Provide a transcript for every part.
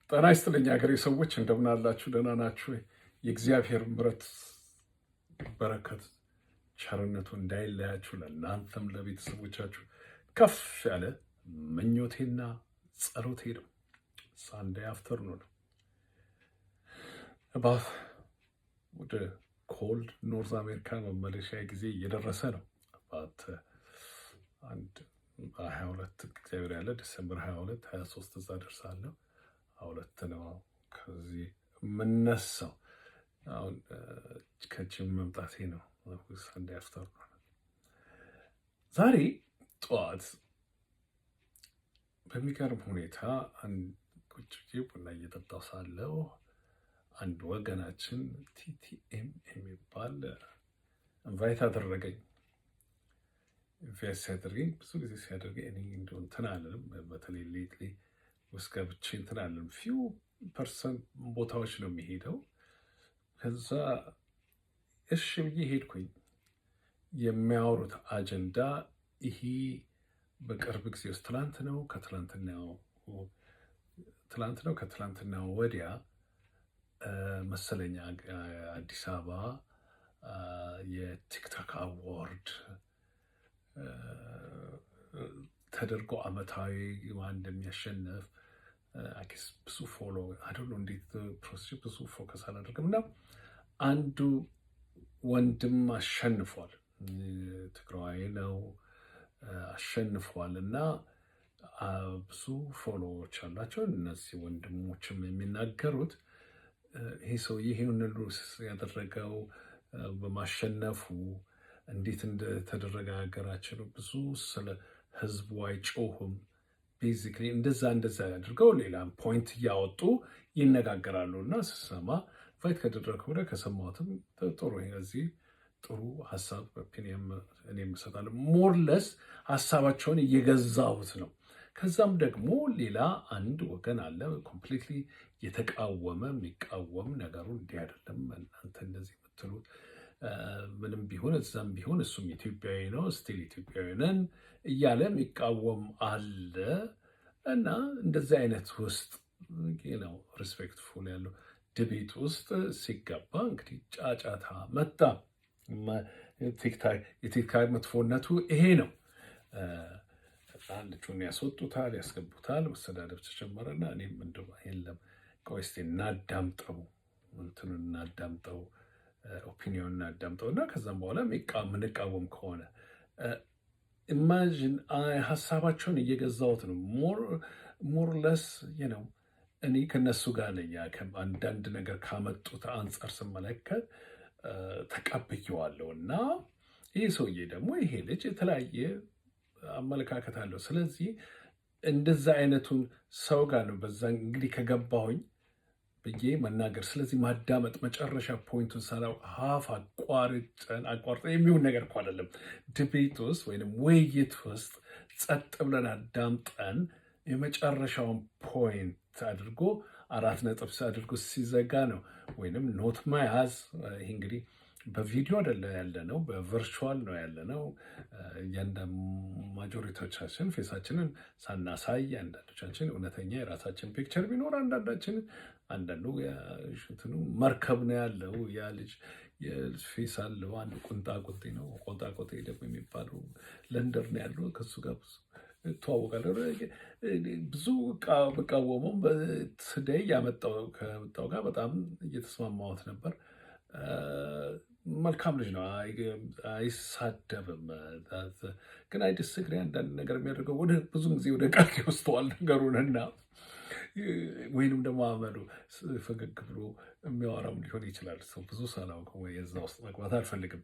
ጤና ይስጥልኝ ሀገሬ ሰዎች እንደምን አላችሁ? ደህና ናችሁ? የእግዚአብሔር ምሕረት በረከት ቸርነቱ እንዳይለያችሁ ለእናንተም ለቤተሰቦቻችሁ ከፍ ያለ ምኞቴና ጸሎቴ ነው። ሳንዴይ አፍተርኑን ወደ ኮልድ ኖርዝ አሜሪካ መመለሻ ጊዜ እየደረሰ ነው። አንድ 22 እግዚአብሔር ያለ ዲሰምበር 22 23 እዛ ደርሳለሁ። 22 ነው ከዚህ የምነሳው። አሁን ከጅም መምጣቴ ነው። ሳንዴይ አፍተርኑን ዛሬ ጠዋት በሚገርም ሁኔታ ቁጭ ብዬ ቡና እየጠጣሁ ሳለሁ አንድ ወገናችን ቲቲኤም የሚባል ኢንቫይት አደረገኝ። ኢንቫይት ሲያደርገኝ ብዙ ጊዜ ሲያደርገኝ እኔ እንደው እንትን አልልም፣ በተለይ ሌትሊ ውስጥ ገብቼ እንትን አልልም። ፊው ፐርሰንት ቦታዎች ነው የሚሄደው። ከዛ እሺ ብዬ ሄድኩኝ። የሚያወሩት አጀንዳ ይሄ በቅርብ ጊዜ ውስጥ ከትላንትና ወዲያ መሰለኛ አዲስ አበባ የቲክቶክ አዋርድ ተደርጎ አመታዊ ማን እንደሚያሸንፍ አኪስ ብዙ ፎሎ አደሉ እንዴት ፕሮሰስ ብዙ ፎከስ አላደርግም እና አንዱ ወንድም አሸንፏል። ትግራዋይ ነው አሸንፏል እና ብዙ ፎሎዎች አላቸው። እነዚህ ወንድሞችም የሚናገሩት ይሄ ሰው ይሄን ሁሉ ያደረገው በማሸነፉ እንዴት እንደተደረገ ሀገራችን ብዙ ስለ ህዝቡ አይጮሁም። ቤዚክሊ እንደዛ ያድርገው ሌላ ፖይንት እያወጡ ይነጋገራሉ እና ስሰማ ፋይት ከደረግኩ ወደ ከሰማሁትም ጥሩ እዚህ ጥሩ ሀሳብ ኦፒኒየን እኔ እሰጣለሁ። ሞርለስ ሀሳባቸውን እየገዛሁት ነው። ከዛም ደግሞ ሌላ አንድ ወገን አለ ኮምፕሊትሊ የተቃወመ የሚቃወም ነገሩ እንዲህ አይደለም እናንተ እንደዚህ የምትሉት ምንም ቢሆን እዛም ቢሆን እሱም ኢትዮጵያዊ ነው ስቲል ኢትዮጵያዊ ነን እያለ የሚቃወም አለ እና እንደዚህ አይነት ውስጥ ነው ሪስፔክትፉል ያለው ድቤት ውስጥ ሲገባ እንግዲህ ጫጫታ መጣ። የቲክታክ መጥፎነቱ ይሄ ነው። ልጁን ያስወጡታል፣ ያስገቡታል፣ መሰዳደብ ተጀመረና እኔም የለም ቆይ እስኪ እናዳምጠው ኦፒኒዮን እናዳምጠው እና ከዛም በኋላ የምንቃወም ከሆነ ኢማጂን ሀሳባቸውን እየገዛሁት ነው። ሞርለስ ነው። እኔ ከነሱ ጋር ነኝ። አንዳንድ ነገር ካመጡት አንጻር ስመለከት ተቀብየዋለሁ እና ይህ ሰውዬ ደግሞ ይሄ ልጅ የተለያየ አመለካከት አለው። ስለዚህ እንደዛ አይነቱን ሰው ጋር ነው በዛ እንግዲህ ከገባሁኝ ብዬ መናገር። ስለዚህ ማዳመጥ መጨረሻ ፖይንቱን ሰራው ሀፍ አቋርጠ የሚሆን ነገር እኮ አይደለም። ድቤት ውስጥ ወይም ውይይት ውስጥ ጸጥ ብለን አዳምጠን የመጨረሻውን ፖይንት አድርጎ 4 ነጥብ አድርጎ ሲዘጋ ነው ወይንም ኖት መያዝ። ይህ እንግዲህ በቪዲዮ አይደለ ያለ ነው፣ በቨርቹዋል ነው ያለ ነው። ማጆሪቲዎቻችን ፌሳችንን ሳናሳይ አንዳንዶቻችን እውነተኛ የራሳችን ፒክቸር ቢኖር አንዳንዱ መርከብ ነው ያለው። ያ ልጅ ፌስ አለው። አንዱ ቁንጣቁጤ ነው። ቁንጣቁጤ ደግሞ የሚባለው ለንደን ነው ያለው። ከሱ ጋር እተዋወቃለሁ። ብዙ ብቃወመው በትደይ ከመጣው ጋር በጣም እየተስማማሁት ነበር። መልካም ልጅ ነው፣ አይሳደብም። ግን ዲስግሪ አንዳንድ ነገር የሚያደርገው ብዙ ጊዜ ወደ ቀልድ ይወስደዋል ነገሩንና ወይንም ደግሞ አመሉ ፈገግ ብሎ የሚያወራም ሊሆን ይችላል። ሰው ብዙ ሳላውቀው የዛ ውስጥ መግባት አልፈልግም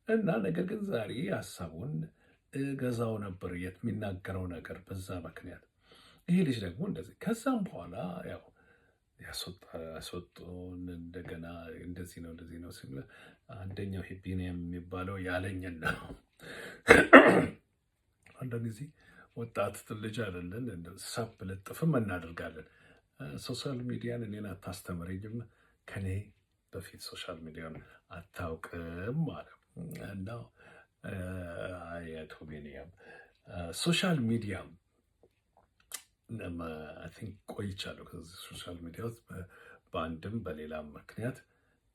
እና ነገር ግን ዛሬ ሀሳቡን ገዛው ነበር የሚናገረው ነገር በዛ ምክንያት ይሄ ልጅ ደግሞ እንደዚህ ከዛም በኋላ ያው ያስወጡን እንደገና እንደዚህ ነው ሲል አንደኛው ቢኒያም የሚባለው ያለኝን ነው። አንዳንድ ጊዜ ወጣት ልጅ አይደለን ሳብ ልጥፍም እናደርጋለን። ሶሻል ሚዲያን እኔን አታስተምረኝም፣ ከኔ በፊት ሶሻል ሚዲያን አታውቅም ማለት እና አያቶ ቢኒያም ሶሻል ሚዲያ ቆይቻለሁ ከዚህ ሶሻል ሚዲያ ውስጥ በአንድም በሌላም ምክንያት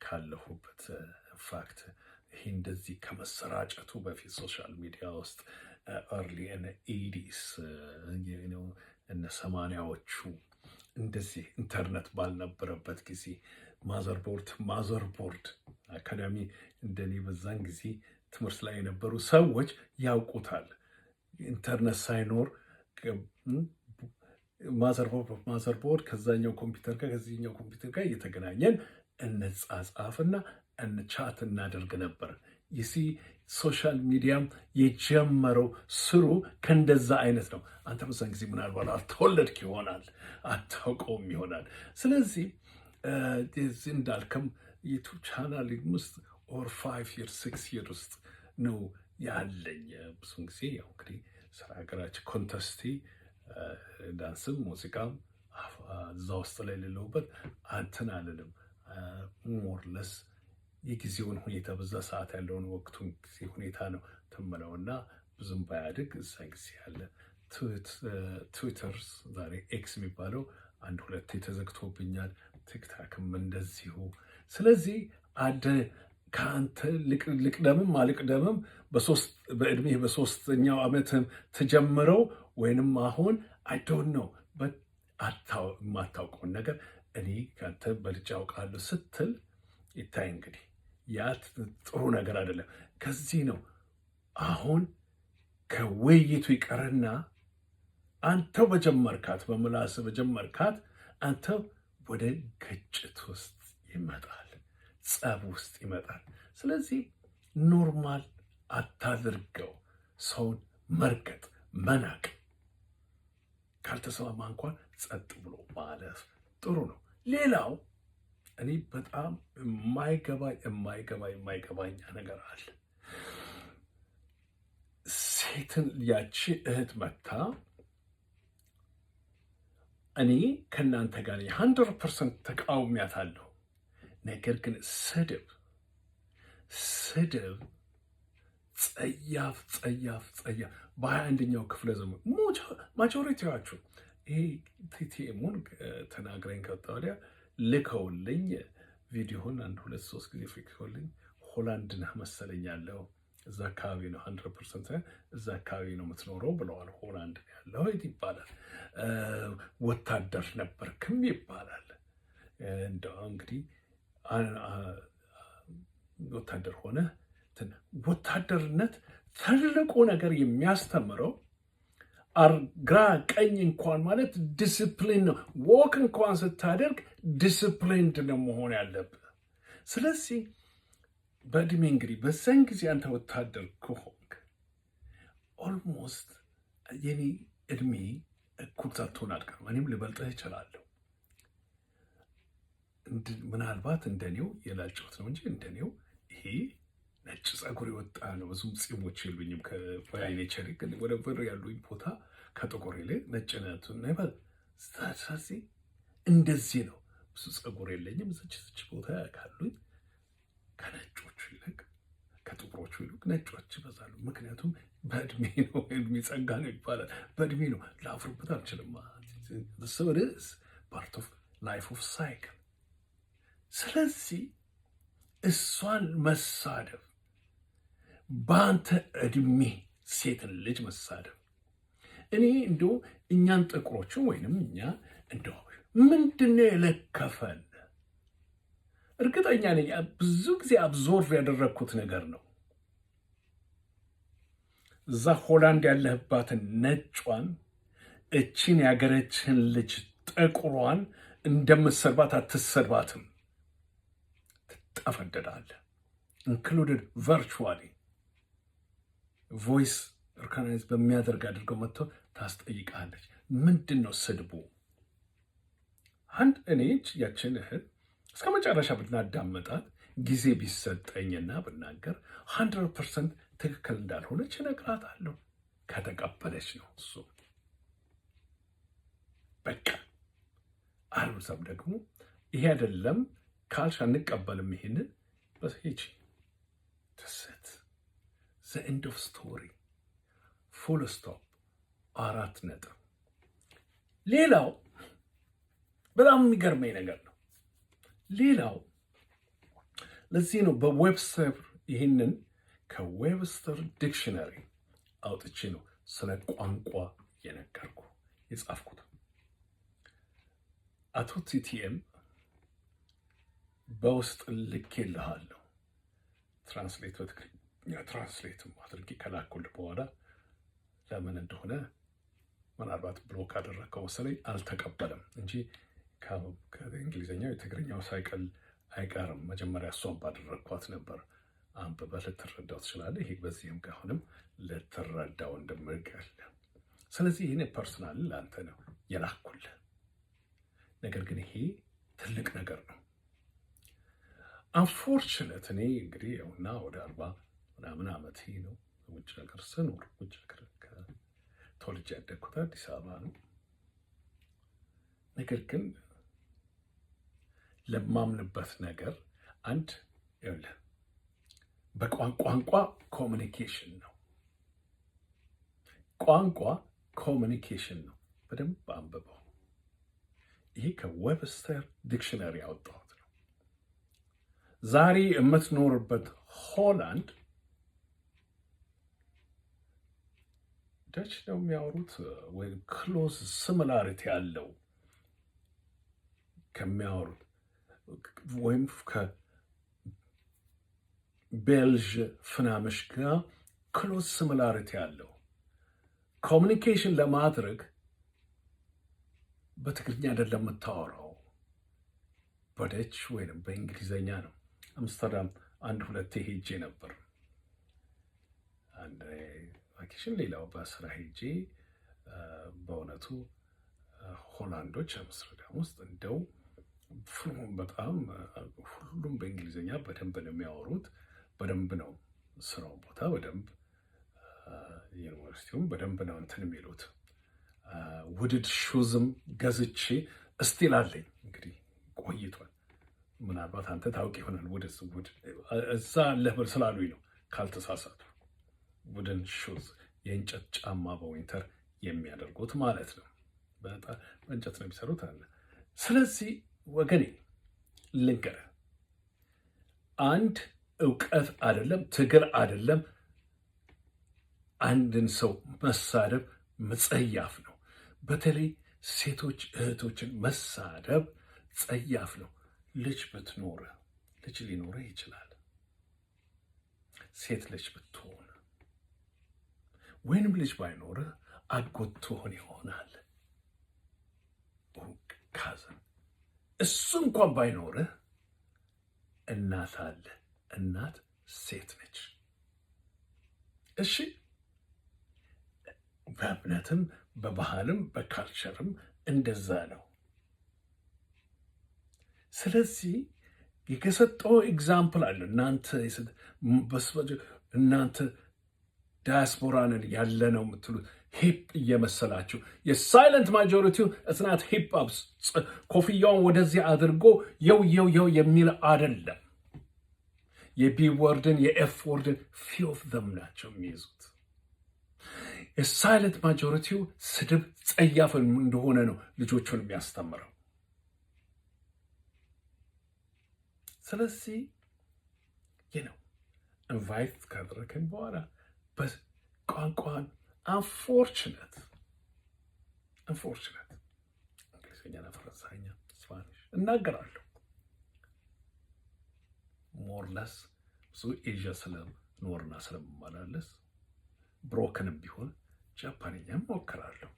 ካለሁበት ፋክት ይሄ እንደዚህ ከመሰራጨቱ በፊት ሶሻል ሚዲያ ውስጥ ኤርሊ ኤዲስ እነ ሰማንያዎቹ እንደዚህ ኢንተርኔት ባልነበረበት ጊዜ ማዘርቦርድ አካዳሚ እንደኔ በዛን ጊዜ ትምህርት ላይ የነበሩ ሰዎች ያውቁታል። ኢንተርኔት ሳይኖር ማዘርቦርድ ከዛኛው ኮምፒውተር ጋር ከዚህኛው ኮምፒውተር ጋር እየተገናኘን እንጻጻፍና እንቻት እናደርግ ነበር። ይሲ ሶሻል ሚዲያም የጀመረው ስሩ ከእንደዛ አይነት ነው። አንተ በዛን ጊዜ ምናልባት አልተወለድክ ይሆናል፣ አታውቀውም ይሆናል። ስለዚህ እንዳልከም ዩቱብ ቻናል ውስጥ ኦር 5 years 6 years ውስጥ ነው ያለኝ። ብዙን ጊዜ ያው እንግዲህ ስራ ሀገራችን ኮንተስቲ ዳንስም ሙዚቃም እዛ ውስጥ ላይ የሌለውበት አንተን አልልም። ሞርለስ የጊዜውን ሁኔታ በዛ ሰዓት ያለውን ወቅቱን ጊዜ ሁኔታ ነው ትምለውና ብዙም ባያድግ እዛ ጊዜ ያለ ትዊተር ዛሬ ኤክስ የሚባለው 1-2 ተዘግቶብኛል። ቲክታክም እንደዚሁ። ስለዚህ ከአንተ ልቅደምም አልቅደምም በእድሜ በ3ኛው ዓመት ተጀምረው ወይንም አሁን አይዶን ነው የማታውቀውን ነገር እኔ ከአንተ በልጬ አውቃለሁ ስትል ይታይ። እንግዲህ ያ ጥሩ ነገር አይደለም። ከዚህ ነው አሁን ከውይይቱ ይቀርና አንተው በጀመርካት በምላስ በጀመርካት አንተው ወደ ግጭት ውስጥ ይመጣል፣ ጸብ ውስጥ ይመጣል። ስለዚህ ኖርማል አታድርገው። ሰውን መርገጥ፣ መናቅ ካልተሰማማ እንኳን ጸጥ ብሎ ማለፍ ጥሩ ነው። ሌላው እኔ በጣም የማይገባኝ ነገር አለ። ሴትን ያቺ እህት መታ እኔ ከእናንተ ጋር 100% ተቃውሚያታለሁ። ነገር ግን ስድብ ጸያፍ በ21ኛው ክፍለ ዘመን ማጆሪቲዋችሁ ይሄ ቲቲኤሙን ተናግረኝ ከወጣ ወዲያ ልከውልኝ ቪዲዮን 1-2-3 ጊዜ ልከውልኝ ሆላንድ ነህ መሰለኝ ያለው እዛ አካባቢ ነው 100% እዛ አካባቢ ነው የምትኖረው ብለዋል። ሆላንድ ያለው ይባላል። ወታደር ነበርክም ይባላል። እንደው እንግዲህ ወታደር ሆነ ወታደርነት ትልቁ ነገር የሚያስተምረው ግራ ቀኝ እንኳን ማለት ዲስፕሊን ነው። ወክ እንኳን ስታደርግ ዲስፕሊንድ ነው መሆን ያለብህ። ስለዚህ በእድሜ እንግዲህ በዛን ጊዜ አንተ ወታደር ከሆንክ ኦልሞስት የኔ እድሜ እኩል ሳትሆን አልቀርም። እኔም ልበልጥህ እችላለሁ። ምናልባት እንደኔው የላጨሁት ነው እንጂ እንደኔው ይሄ ነጭ ፀጉር የወጣ ነው። ብዙም ፂሞች የሉኝም። ከአይኔ ቸሪክ ወደ ብር ያሉኝ ቦታ ከጥቁር ይልቅ ነጭ ነቱን ነበር። ስለዚህ እንደዚህ ነው። ብዙ ፀጉር የለኝም። ዝች ቦታ ካሉኝ ከነጮቹ ይልቅ ከጥቁሮቹ ይልቅ ነጮች ይበዛሉ። ምክንያቱም በእድሜ ነው። እድሜ ጸጋ ነው ይባላል። በእድሜ ነው። ላፍሩበት አልችልም። ፓርት ኦፍ ላይፍ ኦፍ ሳይክል። ስለዚህ እሷን መሳደብ በአንተ እድሜ ሴትን ልጅ መሳደብ እኔ እንዶ እኛን ጥቁሮችን ወይንም እኛ እንዶ ምንድነው የለከፈን? እርግጠኛ ነኝ ብዙ ጊዜ አብዞርቭ ያደረግኩት ነገር ነው። እዛ ሆላንድ ያለህባትን ነጯን እቺን ያገረችን ልጅ ጥቁሯን እንደምትሰድባት አትሰድባትም። ትጠፈደዳለህ። ኢንክሉድድ ቨርቹዋሊ ቮይስ ሪኮግናይዝ በሚያደርግ አድርገው መጥቶ ታስጠይቃለች። ምንድን ነው ስድቡ? እኔ ያችን እህት እስከ መጨረሻ ብናዳመጣት ጊዜ ቢሰጠኝና ብናገር 100% ትክክል እንዳልሆነች እነግራታለሁ። ከተቀበለች ነው እሱ በቃ። አልብዛም ደግሞ ይሄ አይደለም ካልሽ አንቀበልም። ይሄንን በሄጂ ተሰት ዘ ኤንድ ኦፍ ስቶሪ ፉል ስቶፕ 4 ነጥብ። ሌላው በጣም የሚገርመኝ ነገር ነው። ሌላው ለዚህ ነው በዌብስተር ይህንን ከዌብስተር ዲክሽነሪ አውጥቼ ነው ስለ ቋንቋ የነገርኩ የጻፍኩት። አቶ ቲቲኤም በውስጥ ልኬልሃለሁ ትራንስሌትም አድርጌ ከላኩልህ በኋላ ለምን እንደሆነ ምናልባት ብሎክ አደረግከው መሰለኝ አልተቀበለም እንጂ ከእንግሊዝኛው የትግርኛው ሳይቀል አይቀርም። መጀመሪያ እሷን ባደረግኳት ነበር። አንብበህ ልትረዳው ትችላለህ። ይሄ በዚህም ከአሁንም ልትረዳው እንደምርጋለ። ስለዚህ ይህን ፐርሶናል ለአንተ ነው የላኩልህ። ነገር ግን ይሄ ትልቅ ነገር ነው። አንፎርችነት እኔ እንግዲህ ያውና ወደ 40 ምናምን ዓመት ነው ውጭ ሀገር ስኖር፣ ውጭ ሀገር ተወልጄ ያደግኩት አዲስ አበባ ነው። ነገር ግን ለማምንበት ነገር አንድ ይኸውልህ በቋንቋ ኮሚኒኬሽን ነው። ቋንቋ ኮሚኒኬሽን ነው። በደንብ አንብበው። ይሄ ከዌብስተር ዲክሽነሪ ያወጣሁት ነው። ዛሬ የምትኖርበት ሆላንድ ደች ነው የሚያወሩት ወይም ክሎዝ ሲሚላሪቲ ያለው ከሚያወሩት ወይም ከቤልጅ ፍናምሽ ጋር ክሎዝ ሲሚላሪቲ ያለው ኮሚኒኬሽን ለማድረግ በትግርኛ አይደለም የምታወራው፣ በደች ወይም በእንግሊዘኛ ነው። አምስተርዳም 1-2 ሄጄ ነበር። አንድ ቫኬሽን፣ ሌላው በስራ ሄጄ። በእውነቱ ሆላንዶች አምስተርዳም ውስጥ እንደው በጣም ሁሉም በእንግሊዝኛ በደንብ ነው የሚያወሩት። በደንብ ነው ስራው ቦታ በደንብ ዩኒቨርሲቲውም በደንብ ነው እንትን የሚሉት። ውድድ ሹዝም ገዝቼ እስቲል አለኝ። እንግዲህ ቆይቷል። ምናልባት አንተ ታውቅ ይሆናል። ውድ እዛ ለህብር ስላሉኝ ነው ካልተሳሳቱ። ውድን ሹዝ የእንጨት ጫማ በዊንተር የሚያደርጉት ማለት ነው። በጣም በእንጨት ነው የሚሰሩት አለ። ስለዚህ ወገኔ ልንገርህ፣ አንድ እውቀት አይደለም ትግል አይደለም አንድን ሰው መሳደብ መጸያፍ ነው። በተለይ ሴቶች እህቶችን መሳደብ ጸያፍ ነው። ልጅ ብትኖርህ ልጅ ሊኖርህ ይችላል። ሴት ልጅ ብትሆን ወይንም ልጅ ባይኖርህ አጎት ትሆን ይሆናል። ካዘን እሱ እንኳን ባይኖርህ እናት አለ። እናት ሴት ነች። እሺ፣ በእምነትም በባህልም በካልቸርም እንደዛ ነው። ስለዚህ የሰጠው ኤግዛምፕል አለ። እናንተ ዳያስፖራንን ያለ ነው የምትሉት ሂፕ እየመሰላችሁ የሳይለንት ማጆሪቲው እስናት ሂፕ አፕስ ኮፍያውን ወደዚህ አድርጎ የው የሚል አይደለም። የቢ ወርድን የኤፍ ወርድን ፊው ኦፍ ዘም ናቸው የሚይዙት። የሳይለንት ማጆሪቲው ስድብ ጸያፍ እንደሆነ ነው ልጆቹን የሚያስተምረው። ስለዚህ ነው ኢንቫይት ካደረግን በኋላ በቋንቋን አንፎርችነት እንግሊዝኛና ፈረንሳይኛ ስፓኒሽ እናገራለሁ። ሞርለስ ብዙ ኤዥያ ስለኖርና ስለምመላለስ ብሮክንም ቢሆን ጃፓንኛም ሞክራለሁ።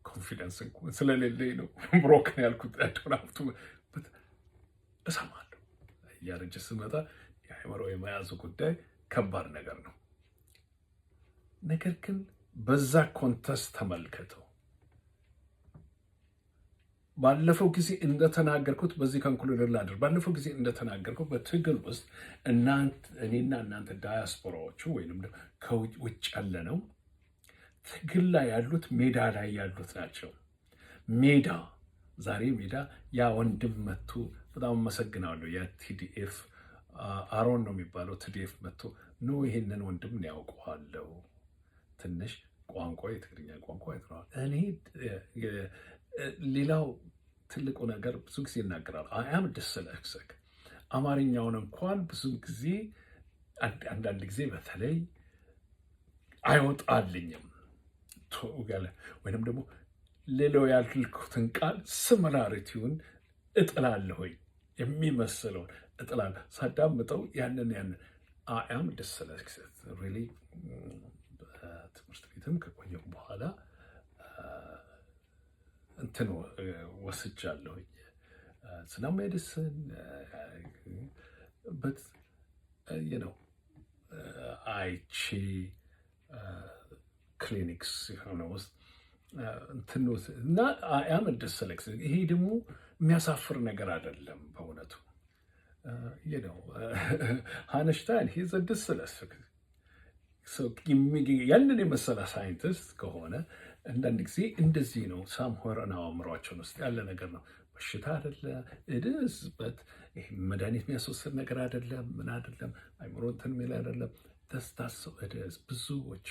ኮንፊደንስ ስለሌለኝ ነው ብሮክን ያልኩት። ዶናፍቱ እሰማለሁ። እያረጀ ስመጣ የአእምሮ የመያዙ ጉዳይ ከባድ ነገር ነው። ነገር ግን በዛ ኮንተስት ተመልከተው። ባለፈው ጊዜ እንደተናገርኩት በዚህ ከንኩሉር ላድር ባለፈው ጊዜ እንደተናገርኩት በትግል ውስጥ እኔና እናንተ ዳያስፖራዎቹ ወይም ከውጭ ያለ ነው ትግል ላይ ያሉት ሜዳ ላይ ያሉት ናቸው። ዛሬ ሜዳ ያ ወንድም መጥቶ በጣም አመሰግናለሁ። ያ ቲዲኤፍ አሮን ነው የሚባለው። ቲዲኤፍ መጥቶ ኖ ይሄንን ወንድም ያውቀዋለሁ፣ ትንሽ ቋንቋ የትግርኛ ቋንቋ አይተዋል። እኔ ሌላው ትልቁ ነገር ብዙ ጊዜ ይናገራል አም ድስለክሰክ አማርኛውን እንኳን ብዙ ጊዜ አንዳንድ ጊዜ በተለይ አይወጣልኝም ወይንም ደግሞ ሌላው ያልኩትን ቃል ስሚላሪቲውን እጥላለሁኝ የሚመስለውን እጥላለሁ ሳዳምጠው ያንን አም ድስለክሰክ ሪሊ ትምህርት ቤትም ከቆየሁ በኋላ እንትን ወስጃለሁኝ ስለ ሜዲሲን በት አይቺ ክሊኒክስ የሆነ ውስጥ እንትን እና አም ድስለክሰክ ይሄ ደግሞ የሚያሳፍር ነገር አይደለም በእውነቱ ሃይንሽታይን ሂዝ ድስለክሰክ ያንን የመሰለ ሳይንቲስት ከሆነ አንዳንድ ጊዜ እንደዚህ ነው። ሳምሆር አእምሯችን ውስጥ ያለ ነገር ነው። በሽታ አይደለም እድስበት ይሄ መድኃኒት የሚያስወስድ ነገር አይደለም። ምን አይደለም አእምሮ እንትን የሚል አይደለም። ተስታሰው እድስ ብዙዎቹ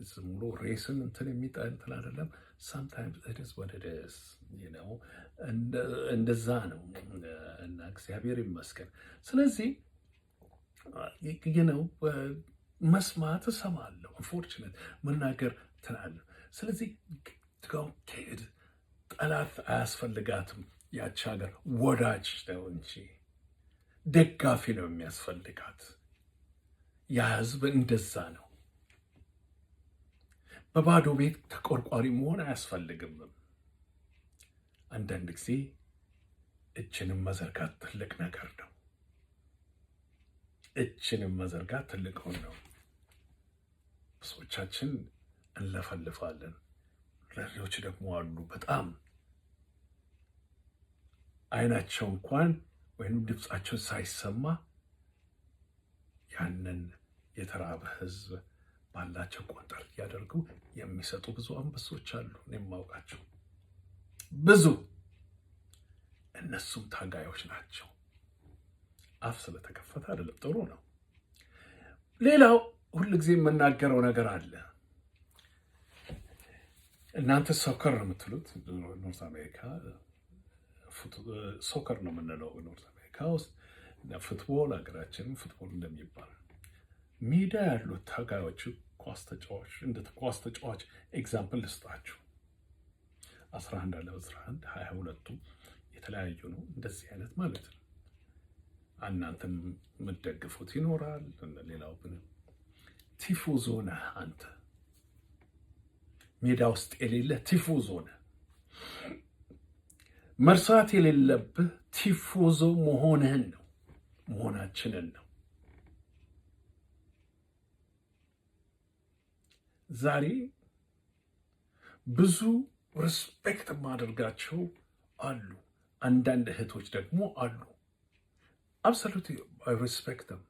ዝም ብሎ ሬስን እንትን የሚጠል እንትን አይደለም። ሳምታይምስ እድስ ወደ ደስ እንደዛ ነው እና እግዚአብሔር ይመስገን። ስለዚህ መስማት እሰማለሁ፣ አንፎርቹኔት መናገር ትላለህ። ስለዚህ ትሄድ ጠላት አያስፈልጋትም። ያቺ ሀገር ወዳጅ ነው እንጂ ደጋፊ ነው የሚያስፈልጋት። ያ ህዝብ እንደዛ ነው። በባዶ ቤት ተቆርቋሪ መሆን አያስፈልግም። አንዳንድ ጊዜ እጅንም መዘርጋት ትልቅ ነገር ነው። እጅንም መዘርጋት ትልቅ ነው። ብዙዎቻችን እንለፈልፋለን። ሌሎች ደግሞ አሉ በጣም አይናቸው እንኳን ወይም ድምፃቸው ሳይሰማ ያንን የተራበ ህዝብ ባላቸው ቆንጠር እያደረጉ የሚሰጡ ብዙ አንበሶች አሉ። እኔም የማውቃቸው ብዙ። እነሱም ታጋዮች ናቸው። አፍ ስለተከፈተ አይደለም፣ ጥሩ ነው። ሌላው ሁልጊዜ የምናገረው ነገር አለ። እናንተ ሶከር ነው የምትሉት፣ ኖርዝ አሜሪካ ሶከር ነው የምንለው ኖርዝ አሜሪካ ውስጥ ፉትቦል፣ ሀገራችንም ፉትቦል እንደሚባል ሜዳ ያሉት ታጋዮቹ ኳስ ተጫዋች እንደ ኳስ ተጫዋች ኤግዛምፕል ልስጣችሁ። 11 አለ 11 22ቱም የተለያዩ ነው። እንደዚህ አይነት ማለት ነው። እናንተም የምትደግፉት ይኖራል። ሌላው ግን ቲፎዞ ነህ አንተ። ሜዳ ውስጥ የሌለ ቲፎዞ ነህ። መርሳት የሌለብህ ቲፎዞ መሆንህን ነው፣ መሆናችንን ነው። ዛሬ ብዙ ሪስፔክት የማደርጋቸው አሉ። አንዳንድ እህቶች ደግሞ አሉ አብሶሉት ሪስፔክትም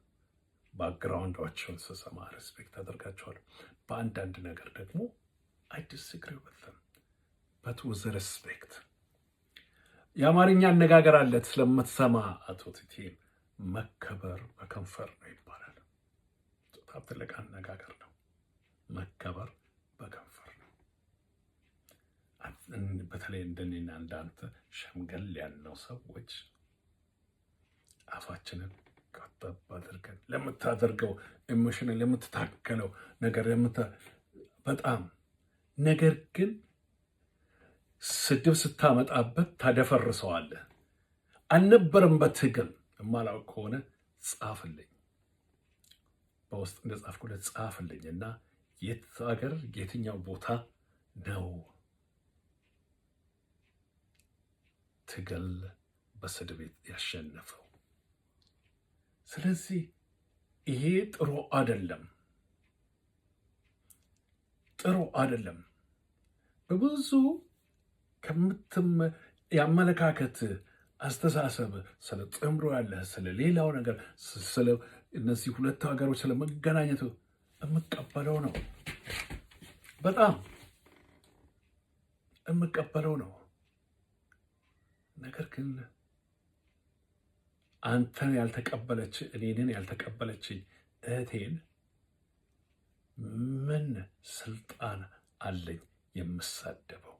ባክግራውንዳቸውን ስሰማ ሪስፔክት አደርጋቸዋለሁ። በአንዳንድ ነገር ደግሞ አይ ዲስግሪ ዊዝ ዘም በት ዊዝ ሪስፔክት። የአማርኛ አነጋገር አለ ስለምትሰማ አቶ ቲቲ፣ መከበር በከንፈር ነው ይባላል። በጣም ትልቅ አነጋገር ነው። መከበር በከንፈር ነው። በተለይ እንደኔና እንዳንተ ሸምገል ያልነው ሰዎች አፋችንን ቀጠብ አድርገን ለምታደርገው ኢሞሽናል ለምትታከለው ነገር በጣም ነገር ግን ስድብ ስታመጣበት ታደፈርሰዋለህ። አልነበረም በትግል የማላውቅ ከሆነ ጻፍልኝ፣ በውስጥ እንደጻፍኩለት ጻፍልኝ እና የት ሀገር የትኛው ቦታ ነው ትግል በስድብ ያሸነፈው? ስለዚህ ይሄ ጥሩ አይደለም፣ ጥሩ አይደለም። በብዙ የአመለካከት አስተሳሰብ ስለ ጥምሮ ያለ ስለ ሌላው ነገር ስለ እነዚህ ሁለት ሀገሮች ስለመገናኘቱ የምቀበለው ነው፣ በጣም የምቀበለው ነው። ነገር ግን አንተን ያልተቀበለች እኔንን ያልተቀበለች እህቴን ምን ስልጣን አለኝ የምሳደበው?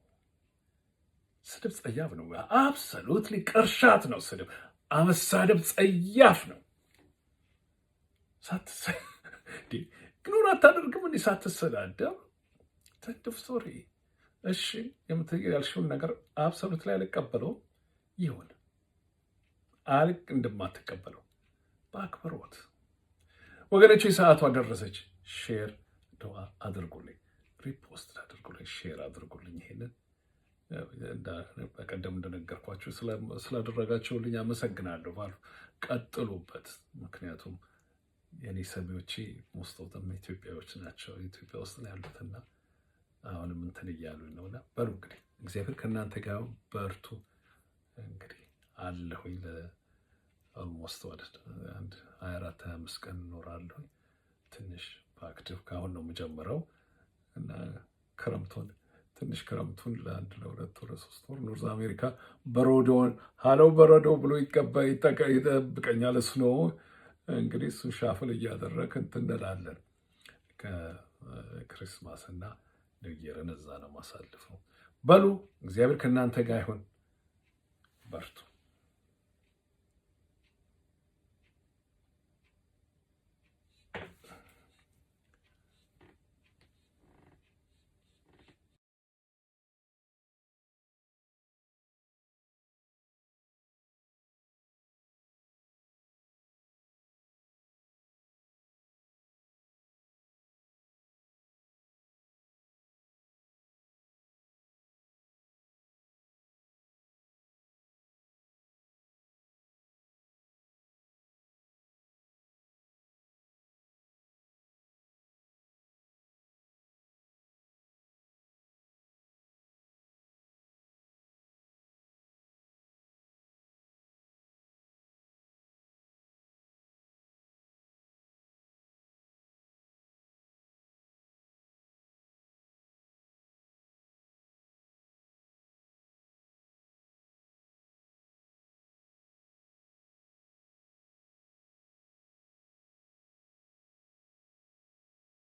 ስድብ ጸያፍ ነው። አብሶሉትሊ ቅርሻት ነው ስድብ። መሳደብ ጸያፍ ነው። ግኖር አታደርግም እንዲህ ሳትሰዳደብ ተድፍ ሶሪ። እሺ ያልሽውን ነገር አብሶሉት ላይ አልቀበለው ይሁን አልቅ እንደማትቀበለው በአክብሮት ወገኖች፣ ሰዓቷ ደረሰች። ሼር አድርጉልኝ፣ ሪፖስት አድርጉልኝ፣ ሼር አድርጉልኝ። ይሄንን በቀደም እንደነገርኳችሁ ስላደረጋችሁልኝ አመሰግናለሁ። ባሉ ቀጥሉበት። ምክንያቱም የኔ ሰሚዎቼ ሞስቶትም ኢትዮጵያዎች ናቸው፣ ኢትዮጵያ ውስጥ ነው ያሉትና አሁንም እንትን እያሉኝ ነውና በሉ እንግዲህ እግዚአብሔር ከእናንተ ጋር በርቱ። እንግዲህ አለሁኝ ኦልሞስት ወደ 24-25 ቀን እኖራለሁኝ። ትንሽ በአክቲቭ ከአሁን ነው የምጀምረው እና ክረምቱን ለ1-2 3 ወር ኖርዝ አሜሪካ በረዶውን ሃለው በረዶ ብሎ ይጠብቀኛል። ስኖ እንግዲህ እሱ ሻፍል እያደረግ እንትን እንላለን። ከክሪስማስ እና ኒውይርን እዛ ነው ማሳልፈው። በሉ እግዚአብሔር ከእናንተ ጋር ይሁን። በርቱ።